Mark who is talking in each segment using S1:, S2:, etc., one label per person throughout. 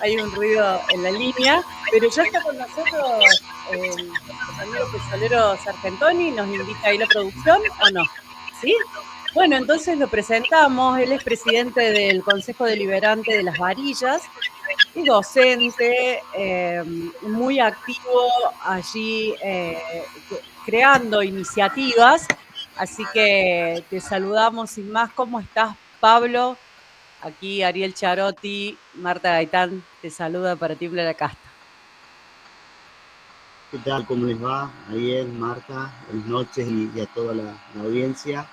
S1: Hay un ruido en la línea, pero ya está con nosotros el compañero petrolero Sargentoni, nos indica ahí la producción, ¿o no? ¿Sí? Bueno, entonces lo presentamos, él es presidente del Consejo Deliberante de las Varillas y docente, muy activo allí creando iniciativas, así que te saludamos sin más. ¿Cómo estás, Pablo? Aquí Ariel Charotti, Marta Gaitán, te saluda para Timbre la Casta.
S2: ¿Qué tal? ¿Cómo les va? Ariel, Marta, buenas noches y a toda la audiencia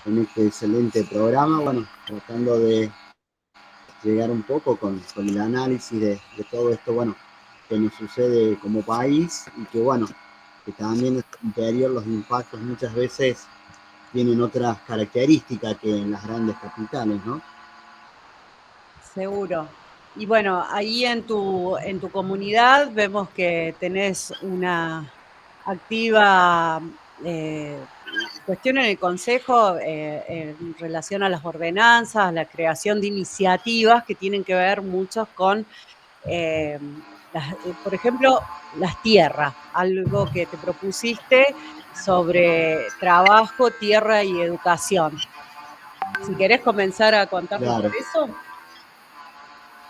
S2: en este excelente programa. Bueno, tratando de llegar un poco con el análisis de todo esto, bueno, que nos sucede como país y que, bueno, que también en el interior los impactos muchas veces tienen otras características que en las grandes capitales, ¿no?
S1: Seguro. Y bueno, ahí en tu comunidad vemos que tenés una activa cuestión en el Consejo en relación a las ordenanzas, la creación de iniciativas que tienen que ver muchos con, eh, por ejemplo, las tierras, algo que te propusiste sobre trabajo, tierra y educación. Si querés comenzar a contarnos por
S2: Claro.
S1: eso.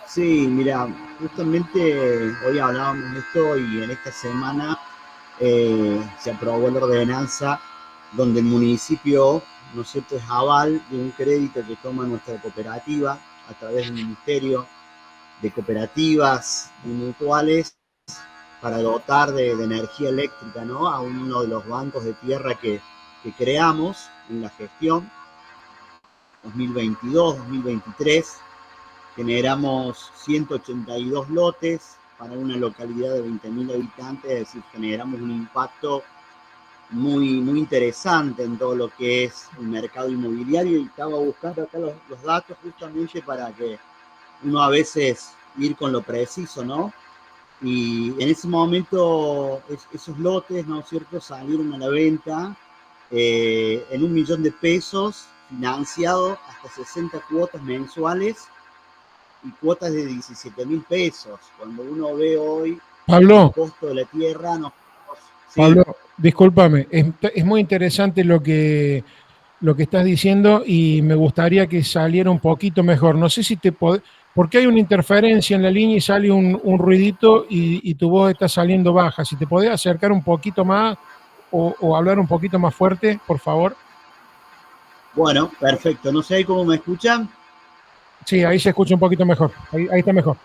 S2: Sí, mira, justamente hoy hablábamos de esto y en esta semana se aprobó la ordenanza donde el municipio, ¿no es cierto?, es aval de un crédito que toma nuestra cooperativa a través del Ministerio de Cooperativas y Mutuales para dotar de energía eléctrica, ¿no?, a uno de los bancos de tierra que creamos en la gestión 2022-2023. Generamos 182 lotes para una localidad de 20.000 habitantes, es decir, generamos un impacto muy interesante en todo lo que es el mercado inmobiliario y estaba buscando acá los datos justamente para que uno a veces ir con lo preciso, ¿no? Y en ese momento esos lotes, ¿no es cierto?, salieron a la venta en 1.000.000 de pesos, financiado hasta 60 cuotas mensuales y cuotas de 17.000 pesos. Cuando uno ve hoy el
S3: Pablo,
S2: costo de la tierra, no, sí,
S3: Pablo, discúlpame, es muy interesante lo que estás diciendo y me gustaría que saliera un poquito mejor. No sé si porque hay una interferencia en la línea y sale un ruidito y tu voz está saliendo baja. Si te podés acercar un poquito más o hablar un poquito más fuerte, por favor.
S2: bueno, perfecto. No sé ahí cómo me escuchan.
S3: Sí, ahí se escucha un poquito mejor. Ahí está mejor.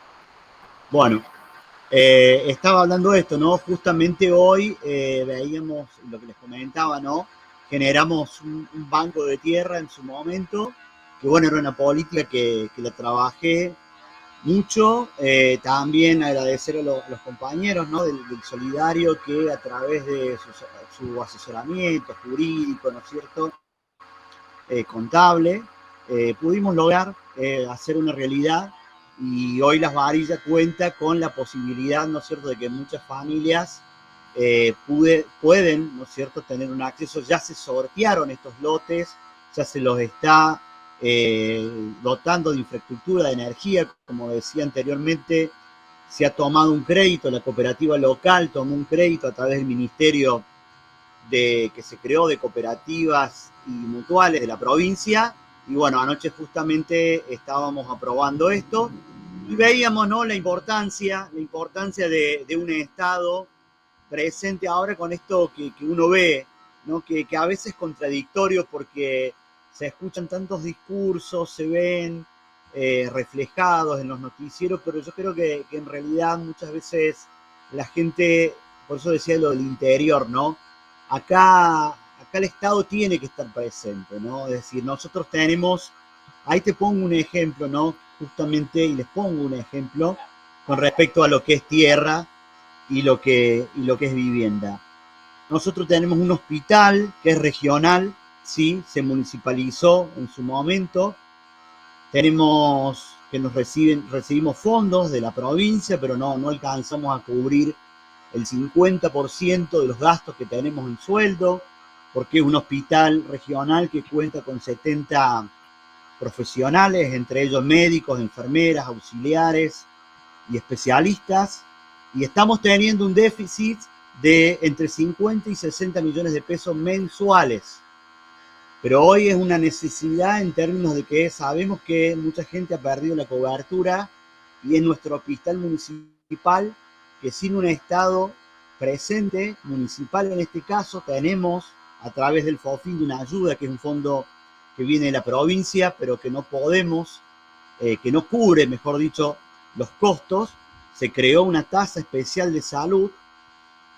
S2: Bueno, estaba hablando de esto, ¿no? Justamente hoy veíamos lo que les comentaba, ¿no? Generamos un banco de tierra en su momento, que bueno, era una política que la trabajé mucho. También agradecer a los compañeros, ¿no?, del Solidario, que a través de su asesoramiento jurídico, ¿no es cierto?, contable, pudimos lograr hacer una realidad y hoy Las Varillas cuenta con la posibilidad, ¿no es cierto?, de que muchas familias pueden, ¿no es cierto?, tener un acceso. Ya se sortearon estos lotes, ya se los está dotando de infraestructura, de energía, como decía anteriormente. Se ha tomado un crédito, la cooperativa local tomó un crédito a través del Ministerio que se creó de cooperativas y mutuales de la provincia. Y bueno, anoche justamente estábamos aprobando esto y veíamos, ¿no?, la importancia de un Estado presente ahora con esto que uno ve, ¿no?, que a veces es contradictorio porque se escuchan tantos discursos, se ven reflejados en los noticieros, pero yo creo que en realidad muchas veces la gente, por eso decía lo del interior, ¿no? Acá el Estado tiene que estar presente, ¿no? Es decir, nosotros tenemos, ahí te pongo un ejemplo, ¿no? Justamente, y les pongo un ejemplo con respecto a lo que es tierra y lo que es vivienda. Nosotros tenemos un hospital que es regional, ¿sí? Se municipalizó en su momento. Tenemos que recibimos fondos de la provincia, pero no alcanzamos a cubrir el 50% de los gastos que tenemos en sueldo, porque es un hospital regional que cuenta con 70 profesionales, entre ellos médicos, enfermeras, auxiliares y especialistas, y estamos teniendo un déficit de entre 50 y 60 millones de pesos mensuales. Pero hoy es una necesidad en términos de que sabemos que mucha gente ha perdido la cobertura y en nuestro hospital municipal, que sin un Estado presente, municipal en este caso, tenemos a través del FOFIN una ayuda, que es un fondo que viene de la provincia, pero que no podemos, que no cubre, mejor dicho, los costos. Se creó una tasa especial de salud.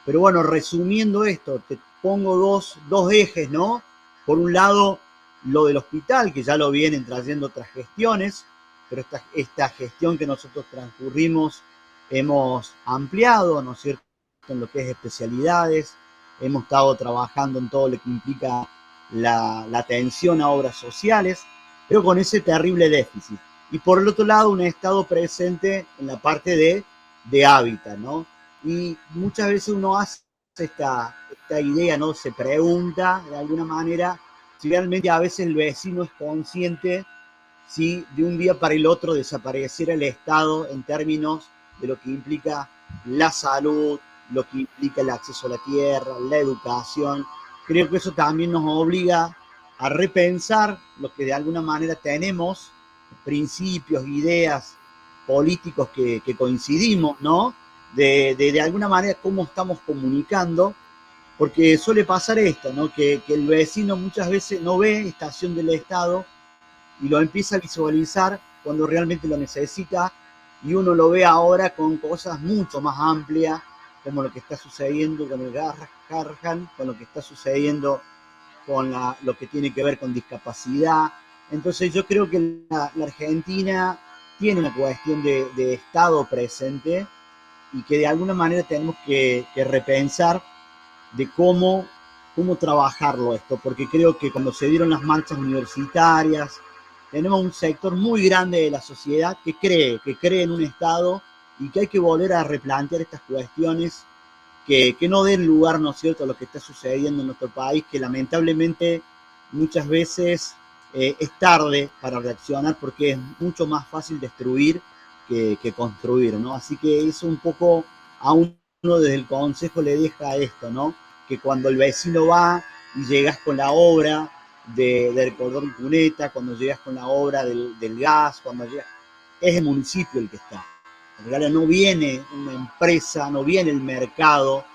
S2: Pero bueno, resumiendo esto, te pongo dos ejes, ¿no? Por un lado, lo del hospital, que ya lo vienen trayendo otras gestiones, pero esta gestión que nosotros transcurrimos hemos ampliado, ¿no es cierto?, en lo que es especialidades, hemos estado trabajando en todo lo que implica la atención a obras sociales, pero con ese terrible déficit. Y por el otro lado, un Estado presente en la parte de hábitat, ¿no? Y muchas veces uno hace esta idea, ¿no? Se pregunta de alguna manera si realmente a veces el vecino es consciente si de un día para el otro desapareciera el Estado en términos de lo que implica la salud, lo que implica el acceso a la tierra, la educación. Creo que eso también nos obliga a repensar lo que de alguna manera tenemos, principios, ideas, políticos que coincidimos, ¿no? De alguna manera cómo estamos comunicando, porque suele pasar esto, ¿no? Que el vecino muchas veces no ve estación del Estado y lo empieza a visualizar cuando realmente lo necesita, y uno lo ve ahora con cosas mucho más amplias, como lo que está sucediendo con el Garrahan, con lo que está sucediendo con lo que tiene que ver con discapacidad. Entonces yo creo que la Argentina tiene una cuestión de Estado presente y que de alguna manera tenemos que repensar de cómo trabajarlo esto, porque creo que cuando se dieron las marchas universitarias, tenemos un sector muy grande de la sociedad que cree en un Estado, y que hay que volver a replantear estas cuestiones que no den lugar, ¿no es cierto?, a lo que está sucediendo en nuestro país, que lamentablemente muchas veces es tarde para reaccionar, porque es mucho más fácil destruir que construir, ¿no? Así que eso un poco a uno desde el consejo le deja esto, ¿no? Que cuando el vecino va y llegas con la obra del cordón cuneta, cuando llegas con la obra del gas, cuando llegas, es el municipio el que está. En realidad no viene una empresa, no viene el mercado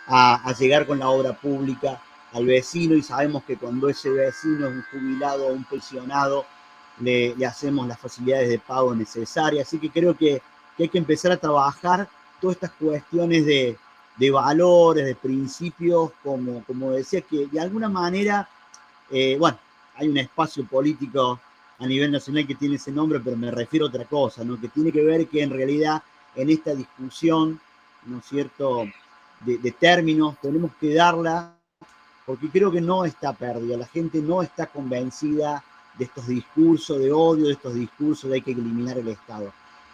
S2: a llegar con la obra pública al vecino, y sabemos que cuando ese vecino es un jubilado o un pensionado, le hacemos las facilidades de pago necesarias. Así que creo que hay que empezar a trabajar todas estas cuestiones de valores, de principios, como decía, que de alguna manera, bueno, hay un espacio político a nivel nacional que tiene ese nombre, pero me refiero a otra cosa, ¿no? Que tiene que ver que en realidad en esta discusión, ¿no es cierto?, de términos, tenemos que darla, porque creo que no está perdida, la gente no está convencida de estos discursos de odio, de estos discursos de hay que eliminar el Estado.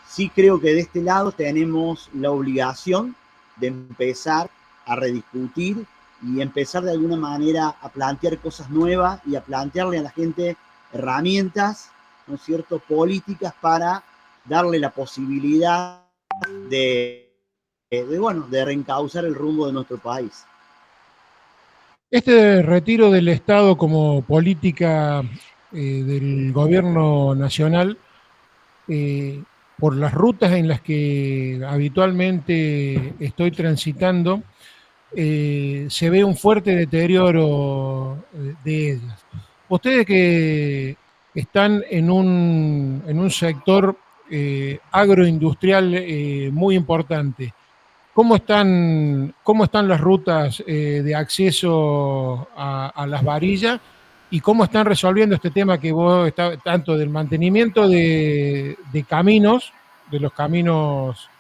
S2: Sí creo que de este lado tenemos la obligación de empezar a rediscutir y empezar de alguna manera a plantear cosas nuevas y a plantearle a la gente herramientas, ¿no es cierto?, políticas para darle la posibilidad de reencauzar el rumbo de nuestro país.
S3: Este retiro del Estado como política del gobierno nacional, por las rutas en las que habitualmente estoy transitando, se ve un fuerte deterioro de ellas. Ustedes que están en un sector agroindustrial muy importante, ¿cómo están las rutas de acceso a las varillas, y cómo están resolviendo este tema que vos tanto del mantenimiento de caminos, de los caminos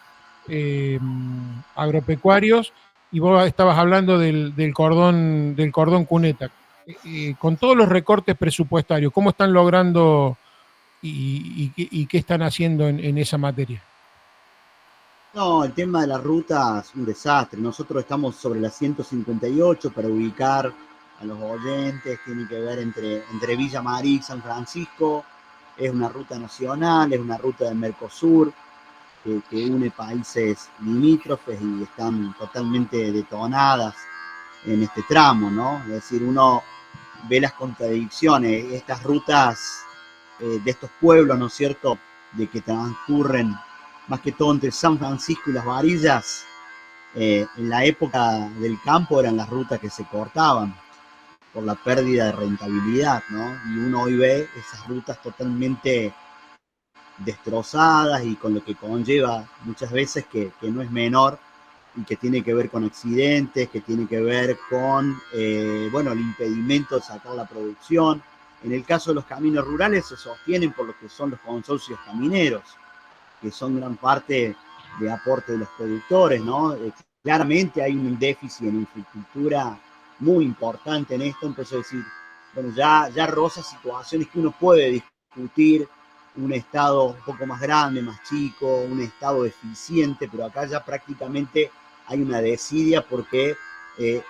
S3: agropecuarios, y vos estabas hablando del cordón cuneta? Con todos los recortes presupuestarios, ¿cómo están logrando y qué están haciendo en esa materia?
S2: No, el tema de la ruta es un desastre. Nosotros estamos sobre la 158 para ubicar a los oyentes. Tiene que ver entre Villa María y San Francisco. es una ruta nacional, es una ruta del Mercosur, que une países limítrofes y están totalmente detonadas en este tramo, ¿no? Es decir, uno ve las contradicciones, estas rutas de estos pueblos, ¿no es cierto?, de que transcurren más que todo entre San Francisco y Las Varillas, en la época del campo eran las rutas que se cortaban por la pérdida de rentabilidad, ¿no? Y uno hoy ve esas rutas totalmente destrozadas y con lo que conlleva muchas veces que no es menor y que tiene que ver con accidentes, que tiene que ver con, bueno, el impedimento de sacar la producción. En el caso de los caminos rurales se sostienen por lo que son los consorcios camineros, que son gran parte de aporte de los productores, ¿no? Claramente hay un déficit en infraestructura muy importante en esto, entonces decir, bueno, ya roza situaciones que uno puede discutir, un estado un poco más grande, más chico, un estado eficiente, pero acá ya prácticamente hay una desidia porque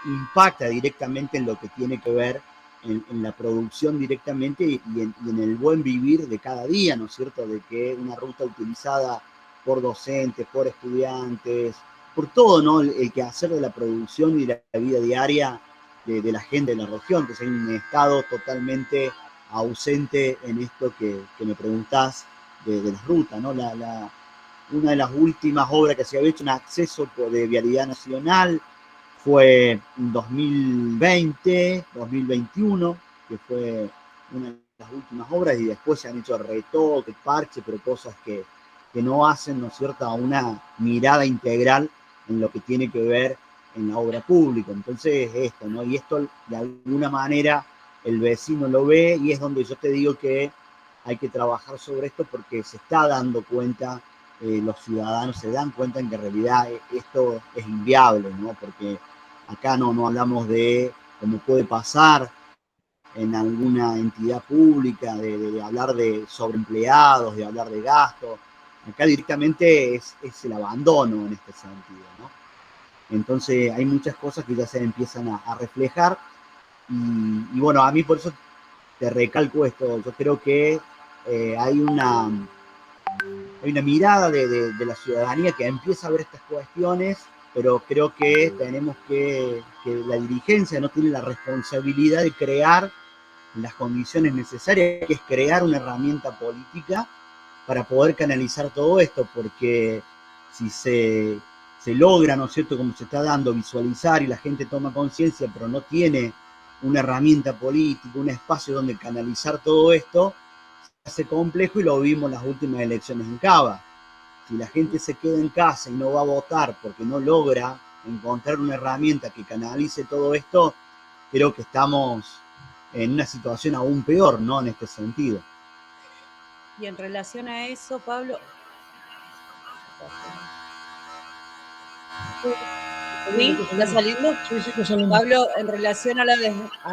S2: impacta directamente en lo que tiene que ver en la producción directamente y en el buen vivir de cada día, ¿no es cierto? De que una ruta utilizada por docentes, por estudiantes, por todo, ¿no? El quehacer de la producción y la vida diaria de la gente de la región. Entonces hay un estado totalmente ausente en esto que me preguntás de las rutas, ¿no? Una de las últimas obras que se había hecho en acceso de vialidad nacional fue en 2020, 2021, que fue una de las últimas obras, y después se han hecho retoques, parches, pero cosas que no hacen, ¿no es cierto?, a una mirada integral en lo que tiene que ver en la obra pública. Entonces, esto, ¿no? Y esto, de alguna manera, el vecino lo ve y es donde yo te digo que hay que trabajar sobre esto porque se está dando cuenta, los ciudadanos se dan cuenta en que en realidad esto es inviable, ¿no? Porque acá no hablamos de, como puede pasar en alguna entidad pública, de hablar de sobreempleados, de hablar de gastos. Acá directamente es el abandono en este sentido, ¿no? Entonces hay muchas cosas que ya se empiezan a reflejar y bueno, a mí por eso te recalco esto. Yo creo que hay una mirada de la ciudadanía que empieza a ver estas cuestiones, pero creo que tenemos que la dirigencia no tiene la responsabilidad de crear las condiciones necesarias, que es crear una herramienta política para poder canalizar todo esto, porque si se logra, ¿no es cierto?, como se está dando, visualizar y la gente toma conciencia, pero no tiene una herramienta política, un espacio donde canalizar todo esto, se hace complejo y lo vimos en las últimas elecciones en Cava. Si la gente se queda en casa y no va a votar porque no logra encontrar una herramienta que canalice todo esto, creo que estamos en una situación aún peor, ¿no?, en este sentido.
S1: Y en relación a eso, Pablo, ¿sí? ¿Está saliendo?
S3: Sí, está saliendo.
S1: Pablo, en relación a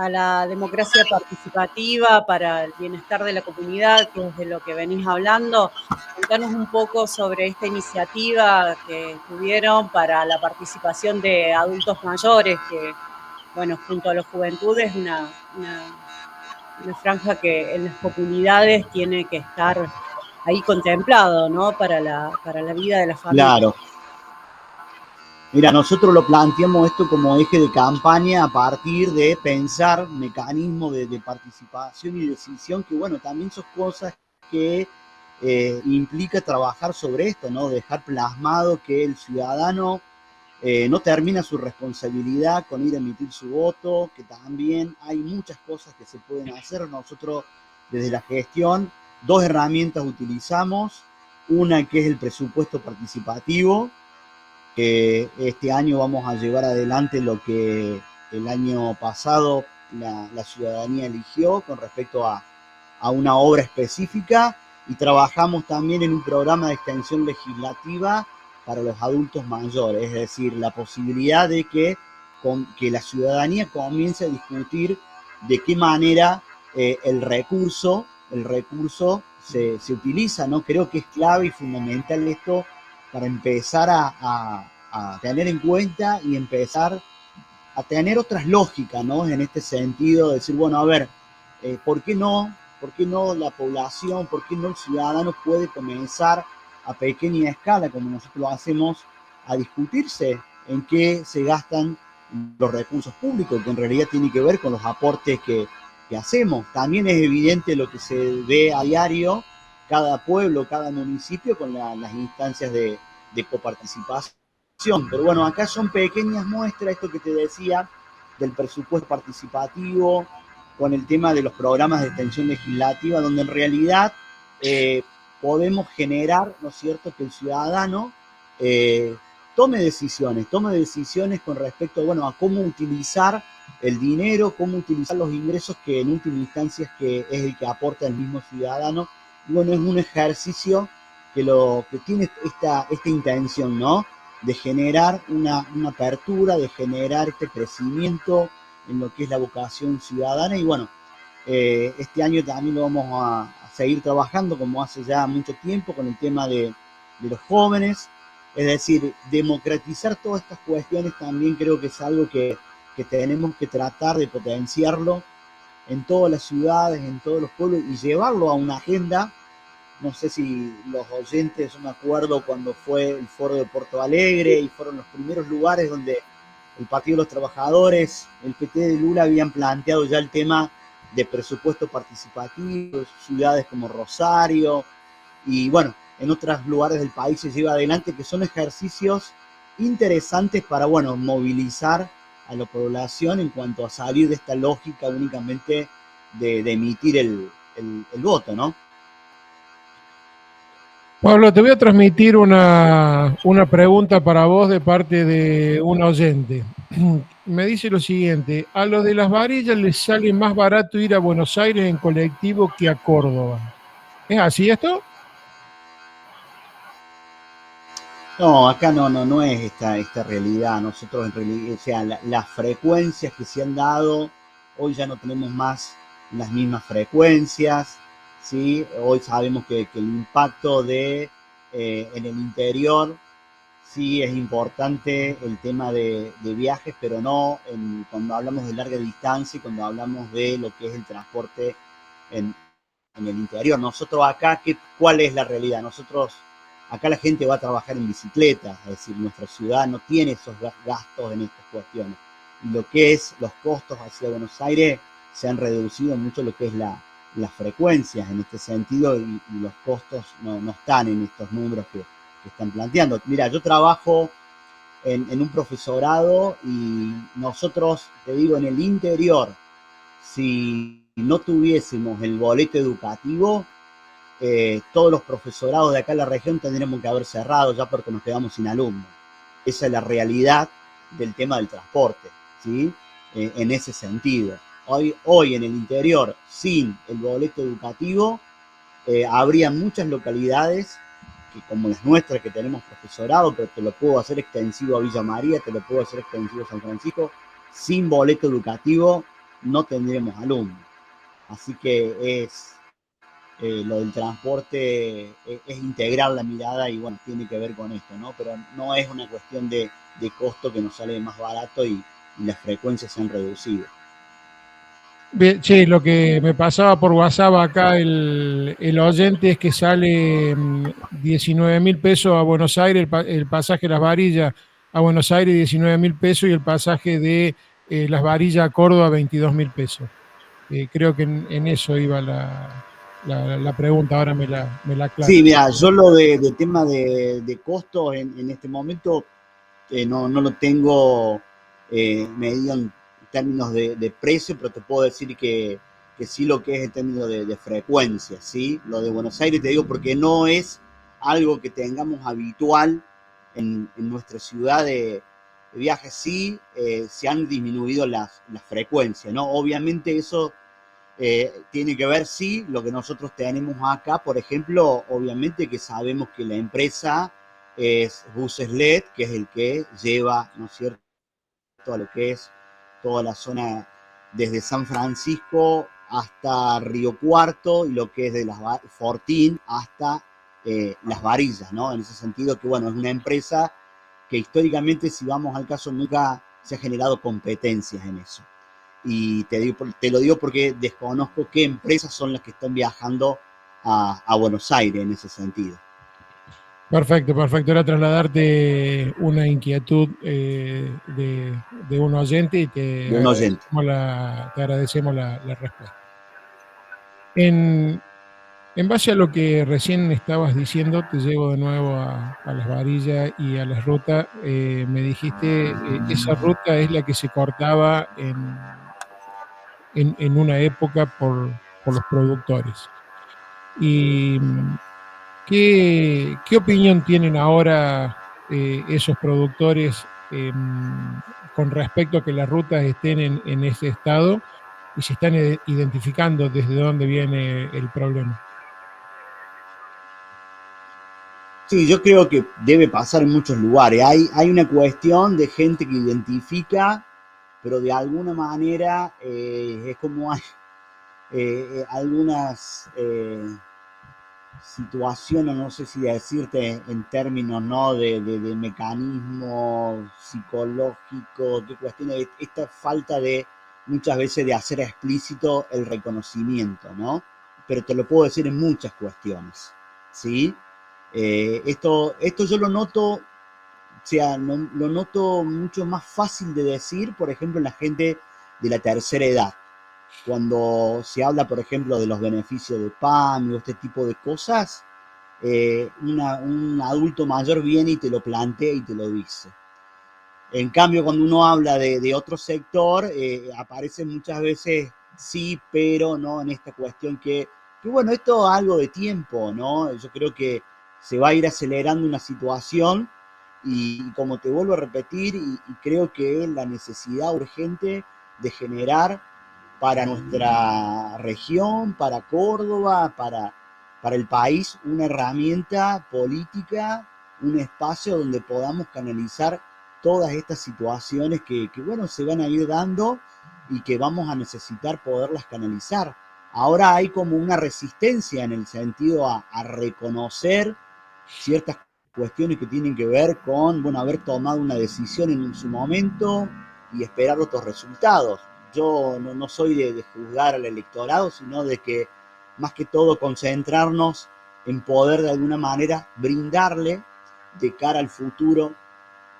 S1: la democracia participativa para el bienestar de la comunidad, que es de lo que venís hablando, contanos un poco sobre esta iniciativa que tuvieron para la participación de adultos mayores, que, bueno, junto a la juventud es una franja que en las comunidades tiene que estar ahí contemplado, ¿no?, para la vida de la familia.
S2: Claro. Mira, nosotros lo planteamos esto como eje de campaña a partir de pensar mecanismos de participación y decisión, que bueno, también son cosas que implica trabajar sobre esto, ¿no? Dejar plasmado que el ciudadano no termina su responsabilidad con ir a emitir su voto, que también hay muchas cosas que se pueden hacer. Nosotros desde la gestión 2 herramientas utilizamos, una que es el presupuesto participativo, que este año vamos a llevar adelante lo que el año pasado la ciudadanía eligió con respecto a una obra específica, y trabajamos también en un programa de extensión legislativa para los adultos mayores, es decir, la posibilidad de que la ciudadanía comience a discutir de qué manera el recurso se utiliza, ¿no? Creo que es clave y fundamental esto para empezar a tener en cuenta y empezar a tener otras lógicas, ¿no? En este sentido, de decir, bueno, a ver, ¿por qué no ¿por qué no la población, por qué no el ciudadano puede comenzar a pequeña escala, como nosotros lo hacemos, a discutirse en qué se gastan los recursos públicos, que en realidad tiene que ver con los aportes que hacemos? También es evidente lo que se ve a diario, cada pueblo, cada municipio, con las instancias de coparticipación. Pero bueno, acá son pequeñas muestras, esto que te decía, del presupuesto participativo, con el tema de los programas de extensión legislativa, donde en realidad podemos generar, ¿no es cierto?, que el ciudadano tome decisiones con respecto, bueno, a cómo utilizar el dinero, cómo utilizar los ingresos, que en última instancia es el que aporta el mismo ciudadano. Y bueno, es un ejercicio que tiene esta intención, ¿no?, de generar una apertura, de generar este crecimiento en lo que es la vocación ciudadana. Y bueno, este año también lo vamos a seguir trabajando, como hace ya mucho tiempo, con el tema de los jóvenes. Es decir, democratizar todas estas cuestiones también creo que es algo que tenemos que tratar de potenciarlo en todas las ciudades, en todos los pueblos, y llevarlo a una agenda. No sé si los oyentes, yo me acuerdo cuando fue el foro de Porto Alegre, y fueron los primeros lugares donde el Partido de los Trabajadores, el PT de Lula, habían planteado ya el tema de presupuesto participativo, ciudades como Rosario, y bueno, en otros lugares del país se lleva adelante, que son ejercicios interesantes para, bueno, movilizar a la población en cuanto a salir de esta lógica únicamente de emitir el voto, ¿no?
S3: Pablo, te voy a transmitir una pregunta para vos de parte de un oyente. Me dice lo siguiente: a los de las varillas les sale más barato ir a Buenos Aires en colectivo que a Córdoba. ¿Es así esto?
S2: No, acá no es esta realidad. Nosotros en realidad, o sea, las frecuencias que se han dado, hoy ya no tenemos más las mismas frecuencias, ¿sí? Hoy sabemos que el impacto en el interior, sí es importante el tema de viajes, pero no cuando hablamos de larga distancia y cuando hablamos de lo que es el transporte en, en el interior. Nosotros acá, ¿cuál es la realidad? Nosotros acá la gente va a trabajar en bicicleta, es decir, nuestra ciudad no tiene esos gastos en estas cuestiones. Y lo que es los costos hacia Buenos Aires se han reducido mucho lo que es las frecuencias en este sentido, y los costos no están en estos números que están planteando. Mira, yo trabajo en un profesorado, y nosotros, te digo, en el interior, si no tuviésemos el boleto educativo, todos los profesorados de acá en la región tendríamos que haber cerrado ya, porque nos quedamos sin alumnos. Esa es la realidad del tema del transporte, ¿sí? En ese sentido. Hoy en el interior, sin el boleto educativo, habría muchas localidades que, como las nuestras, que tenemos profesorado, pero te lo puedo hacer extensivo a Villa María, te lo puedo hacer extensivo a San Francisco, sin boleto educativo no tendríamos alumnos. Así que lo del transporte es integrar la mirada, y bueno, tiene que ver con esto, ¿no? Pero no es una cuestión de costo que nos sale más barato, y las frecuencias se han reducido.
S3: Bien, sí, lo que me pasaba por WhatsApp acá el oyente es que sale 19.000 pesos a Buenos Aires, el pasaje de Las Varillas a Buenos Aires 19.000 pesos, y el pasaje de Las Varillas a Córdoba 22.000 pesos. Creo que en eso iba la pregunta, ahora me la
S2: Sí,
S3: aclara.
S2: mira, yo lo de tema de costos en este momento no lo tengo medido en términos de precio, pero te puedo decir que sí, lo que es en términos de frecuencia, ¿sí? Lo de Buenos Aires, te digo, porque no es algo que tengamos habitual en nuestra ciudad de viajes. Sí, se han disminuido las frecuencias, ¿no? Obviamente eso tiene que ver, sí, lo que nosotros tenemos acá, por ejemplo, obviamente que sabemos que la empresa es Buses LED, que es el que lleva, ¿no es cierto?, a lo que es toda la zona desde San Francisco hasta Río Cuarto, y lo que es de Fortín hasta Las Varillas, ¿no? En ese sentido que, bueno, es una empresa que históricamente, si vamos al caso, nunca se ha generado competencias en eso. y te lo digo porque desconozco qué empresas son las que están viajando a Buenos Aires en ese sentido.
S3: Perfecto, perfecto. Era trasladarte una inquietud de un oyente y
S2: De un oyente.
S3: te agradecemos la respuesta. En base a lo que recién estabas diciendo, te llevo de nuevo a las varillas y a las rutas. Me dijiste, esa ruta es la que se cortaba en una época por los productores. ¿Y qué opinión tienen ahora esos productores con respecto a que las rutas estén en ese estado y se están identificando desde dónde viene el problema?
S2: Sí, yo creo que debe pasar en muchos lugares. Hay una cuestión de gente que identifica, pero de alguna manera es como hay algunas situaciones, no sé si decirte en términos, ¿no?, de mecanismo psicológico, de cuestiones, esta falta de muchas veces de hacer explícito el reconocimiento, ¿no? Pero te lo puedo decir en muchas cuestiones, ¿sí? Esto yo lo noto, o sea, lo noto mucho más fácil de decir, por ejemplo, en la gente de la tercera edad. Cuando se habla, por ejemplo, de los beneficios de PAMI o este tipo de cosas, un adulto mayor viene y te lo plantea y te lo dice. En cambio, cuando uno habla de otro sector, aparece muchas veces sí, pero no en esta cuestión que bueno, esto es algo de tiempo, ¿no? Yo creo que se va a ir acelerando una situación y como te vuelvo a repetir, y creo que es la necesidad urgente de generar para nuestra región, para Córdoba, para el país, una herramienta política, un espacio donde podamos canalizar todas estas situaciones que, bueno, se van a ir dando y que vamos a necesitar poderlas canalizar. Ahora hay como una resistencia en el sentido a reconocer ciertas cuestiones que tienen que ver con, bueno, haber tomado una decisión en su momento y esperar otros resultados. Yo no soy de juzgar al electorado, sino de que más que todo concentrarnos en poder de alguna manera brindarle de cara al futuro,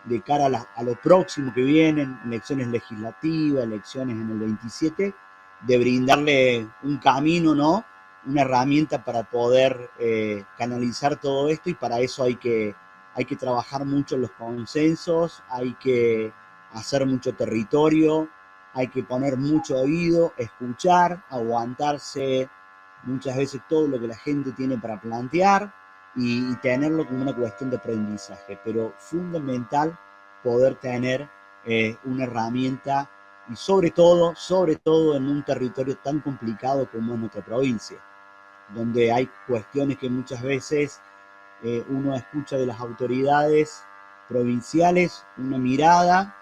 S2: de cara a lo próximo que vienen, elecciones legislativas, elecciones en el 27, de brindarle un camino, ¿no?, una herramienta para poder canalizar todo esto, y para eso hay que trabajar mucho los consensos, hay que hacer mucho territorio, hay que poner mucho oído, escuchar, aguantarse muchas veces todo lo que la gente tiene para plantear y tenerlo como una cuestión de aprendizaje, pero fundamental poder tener una herramienta y sobre todo en un territorio tan complicado como es nuestra provincia, donde hay cuestiones que muchas veces uno escucha de las autoridades provinciales, una mirada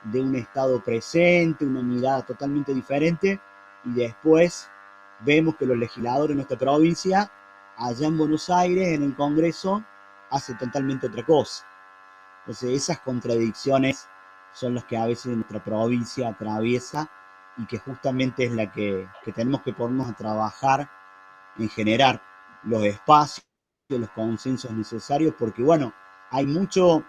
S2: de un estado presente, una mirada totalmente diferente, y después vemos que los legisladores de nuestra provincia, allá en Buenos Aires, en el Congreso, hacen totalmente otra cosa. Entonces esas contradicciones son las que a veces nuestra provincia atraviesa y que justamente es la que tenemos que ponernos a trabajar en generar los espacios, los consensos necesarios, porque bueno, hay mucho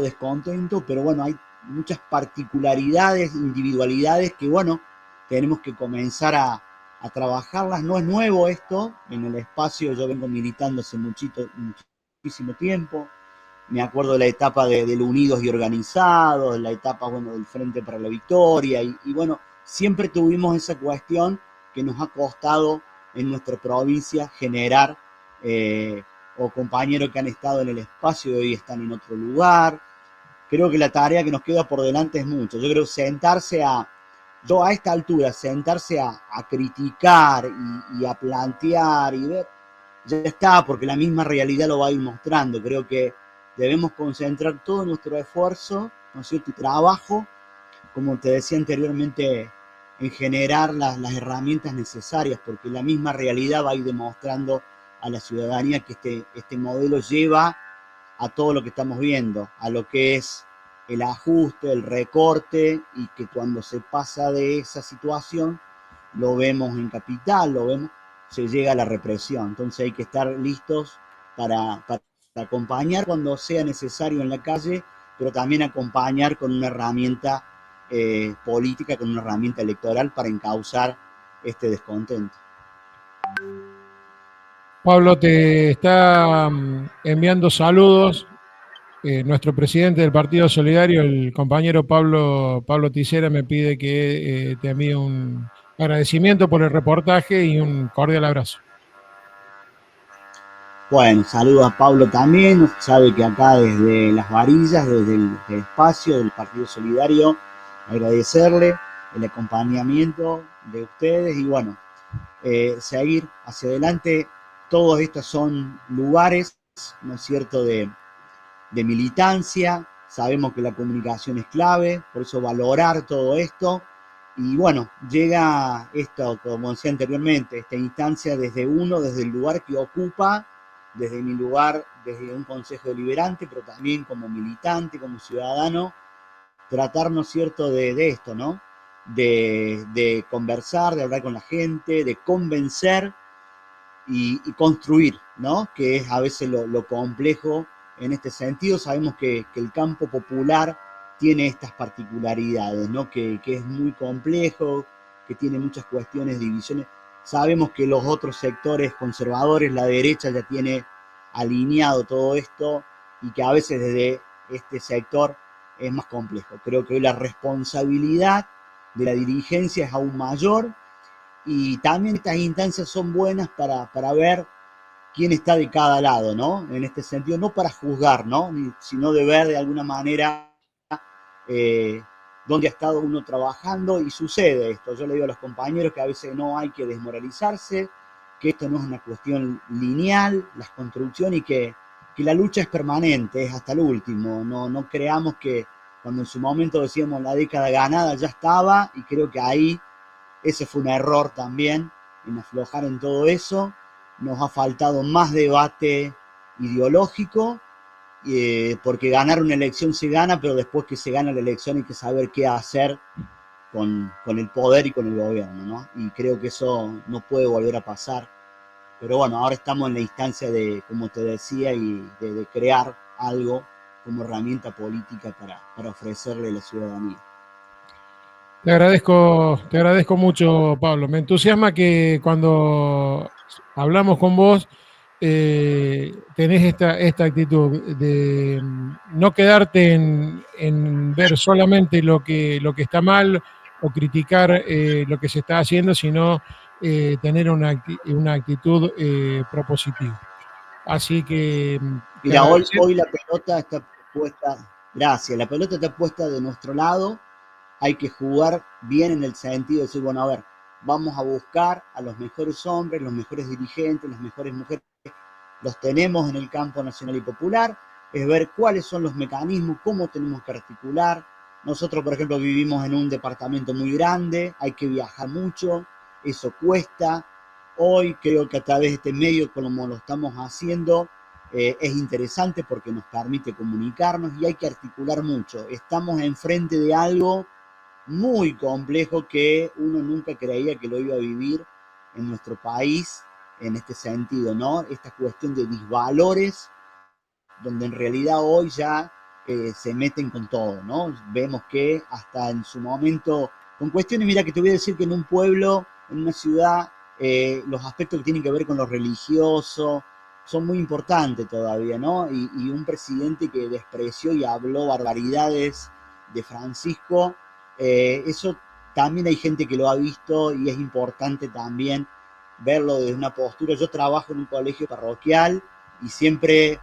S2: descontento, pero bueno, hay muchas particularidades, individualidades que bueno, tenemos que comenzar a trabajarlas. No es nuevo esto, en el espacio yo vengo militando hace muchísimo tiempo. Me acuerdo de la etapa del Unidos y Organizados, la etapa, bueno, del Frente para la Victoria, y bueno, siempre tuvimos esa cuestión que nos ha costado en nuestra provincia generar, o compañeros que han estado en el espacio y hoy están en otro lugar. Creo que la tarea que nos queda por delante es mucho. Yo creo yo a esta altura, sentarse a criticar y a plantear y ver, ya está, porque la misma realidad lo va a ir mostrando. Creo que debemos concentrar todo nuestro esfuerzo, ¿no es cierto?, y trabajo, como te decía anteriormente, en generar las herramientas necesarias, porque la misma realidad va a ir demostrando a la ciudadanía que este modelo lleva a todo lo que estamos viendo, a lo que es el ajuste, el recorte, y que cuando se pasa de esa situación, lo vemos en Capital, se llega a la represión. Entonces hay que estar listos para acompañar cuando sea necesario en la calle, pero también acompañar con una herramienta política, con una herramienta electoral para encauzar este descontento.
S3: Pablo, te está enviando saludos nuestro presidente del Partido Solidario, el compañero Pablo Tisera, me pide que te envíe un agradecimiento por el reportaje y un cordial abrazo.
S2: Bueno, saludo a Pablo también, sabe que acá desde Las Varillas, desde el espacio del Partido Solidario, agradecerle el acompañamiento de ustedes y bueno, seguir hacia adelante. Todos estos son lugares, ¿no es cierto?, de militancia. Sabemos que la comunicación es clave, por eso valorar todo esto. Y bueno, llega esto, como decía anteriormente, esta instancia desde el lugar que ocupa, desde mi lugar, desde un consejo deliberante, pero también como militante, como ciudadano, tratar, ¿no es cierto?, de esto, ¿no? De conversar, de hablar con la gente, de convencer y construir, ¿no? Que es a veces lo complejo en este sentido. Sabemos que el campo popular tiene estas particularidades, ¿no? Que es muy complejo, que tiene muchas cuestiones, divisiones. Sabemos que los otros sectores conservadores, la derecha ya tiene alineado todo esto y que a veces desde este sector es más complejo. Creo que hoy la responsabilidad de la dirigencia es aún mayor y también estas instancias son buenas para ver quién está de cada lado, ¿no? En este sentido, no para juzgar, ¿no? Sino de ver de alguna manera dónde ha estado uno trabajando y sucede esto. Yo le digo a los compañeros que a veces no hay que desmoralizarse, que esto no es una cuestión lineal, la construcción, y que la lucha es permanente, es hasta el último. No creamos que cuando en su momento decíamos la década ganada ya estaba, y creo que ahí ese fue un error también, en aflojar en todo eso. Nos ha faltado más debate ideológico, porque ganar una elección se gana, pero después que se gana la elección hay que saber qué hacer con el poder y con el gobierno, ¿no? Y creo que eso no puede volver a pasar. Pero bueno, ahora estamos en la instancia de, como te decía, y de crear algo como herramienta política para ofrecerle a la ciudadanía.
S3: Te agradezco mucho, Pablo. Me entusiasma que cuando hablamos con vos tenés esta actitud de no quedarte en ver solamente lo que está mal o criticar lo que se está haciendo, sino tener una actitud propositiva. Así que te
S2: Mira,
S3: agradezco.
S2: hoy la pelota está puesta, gracias, la pelota está puesta de nuestro lado. Hay que jugar bien en el sentido de decir, bueno, a ver, vamos a buscar a los mejores hombres, los mejores dirigentes, las mejores mujeres. Los tenemos en el campo nacional y popular, es ver cuáles son los mecanismos, cómo tenemos que articular. Nosotros, por ejemplo, vivimos en un departamento muy grande, hay que viajar mucho, eso cuesta. Hoy creo que a través de este medio, como lo estamos haciendo, es interesante porque nos permite comunicarnos y hay que articular mucho. Estamos enfrente de algo muy complejo que uno nunca creía que lo iba a vivir en nuestro país en este sentido, ¿no? Esta cuestión de disvalores, donde en realidad hoy ya se meten con todo, ¿no? Vemos que hasta en su momento, con cuestiones, mira, que te voy a decir que en un pueblo, en una ciudad, los aspectos que tienen que ver con lo religioso son muy importantes todavía, ¿no? Y un presidente que despreció y habló barbaridades de Francisco, eso también hay gente que lo ha visto y es importante también verlo desde una postura. Yo trabajo en un colegio parroquial y siempre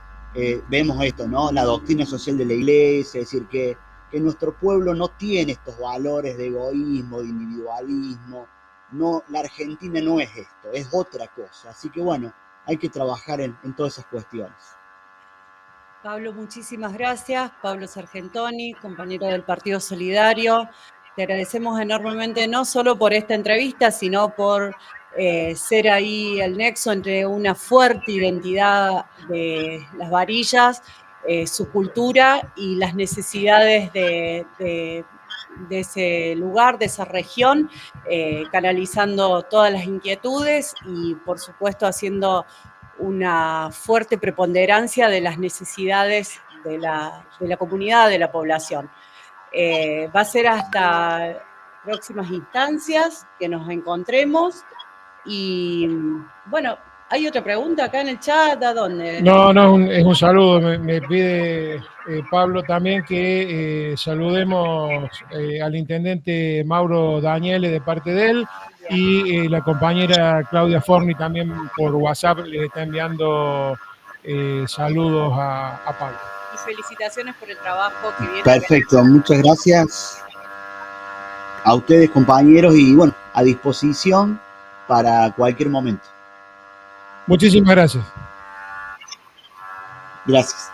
S2: vemos esto, ¿no? La doctrina social de la iglesia, es decir, que nuestro pueblo no tiene estos valores de egoísmo, de individualismo. No, la Argentina no es esto, es otra cosa. Así que bueno, hay que trabajar en todas esas cuestiones.
S1: Pablo, muchísimas gracias. Pablo Sargentoni, compañero del Partido Solidario. Te agradecemos enormemente no solo por esta entrevista, sino por ser ahí el nexo entre una fuerte identidad de Las Varillas su cultura y las necesidades de ese lugar, de esa región, canalizando todas las inquietudes y, por supuesto, haciendo una fuerte preponderancia de las necesidades de la comunidad, de la población. Va a ser hasta próximas instancias que nos encontremos y, bueno, ¿hay otra pregunta acá en el chat? ¿A dónde?
S3: No, es un saludo. Me pide Pablo también que saludemos al intendente Mauro Daniele de parte de él y la compañera Claudia Forni también por WhatsApp le está enviando saludos a Pablo.
S1: Y felicitaciones por el trabajo que viene.
S2: Perfecto, muchas gracias a ustedes, compañeros, y bueno, a disposición para cualquier momento.
S3: Muchísimas gracias.
S2: Gracias.